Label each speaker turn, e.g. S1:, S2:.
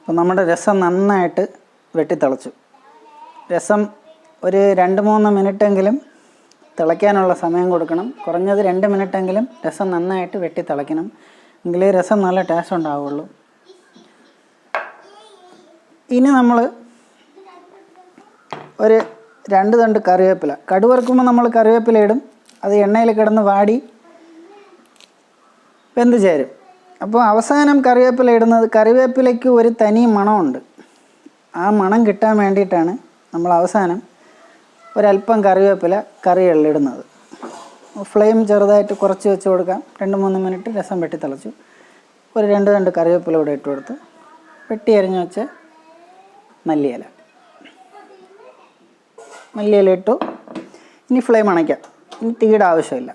S1: അപ്പോൾ നമ്മുടെ രസം നന്നായിട്ട് വെട്ടിത്തിളച്ചു. രസം ഒരു 2-3 മിനിറ്റെങ്കിലും തിളയ്ക്കാനുള്ള സമയം കൊടുക്കണം. കുറഞ്ഞത് 2 മിനിറ്റെങ്കിലും രസം നന്നായിട്ട് വെട്ടി തിളയ്ക്കണം. എങ്കിലേ രസം നല്ല ടേസ്റ്റ് ഉണ്ടാവുള്ളൂ. ഇനി നമ്മൾ ഒരു 2 തണ്ട് കറിവേപ്പില, കടുവറുക്കുമ്പോൾ നമ്മൾ കറിവേപ്പില ഇടും. അത് എണ്ണയിൽ കിടന്ന് വാടി വെന്ത് ചേരും. അപ്പോൾ അവസാനം കറിവേപ്പില ഇടുന്നത്, കറിവേപ്പിലയ്ക്ക് ഒരു തനി മണമുണ്ട്. ആ മണം കിട്ടാൻ വേണ്ടിയിട്ടാണ് നമ്മൾ അവസാനം ഒരല്പം കറിവേപ്പില കറികളിലിടുന്നത്. ഫ്ലെയിം ചെറുതായിട്ട് കുറച്ച് വെച്ച് കൊടുക്കാം. 2-3 മിനിറ്റ് രസം വെട്ടി തിളച്ചു. ഒരു 2 തണ്ട് കറിവേപ്പില ഇവിടെ ഇട്ട് കൊടുത്ത് വെട്ടി അരിഞ്ഞ് വെച്ച് മല്ലിയില ഇട്ടു. ഇനി ഫ്ലെയിം അണയ്ക്കാം. ഇനി തീയുടെ ആവശ്യമില്ല.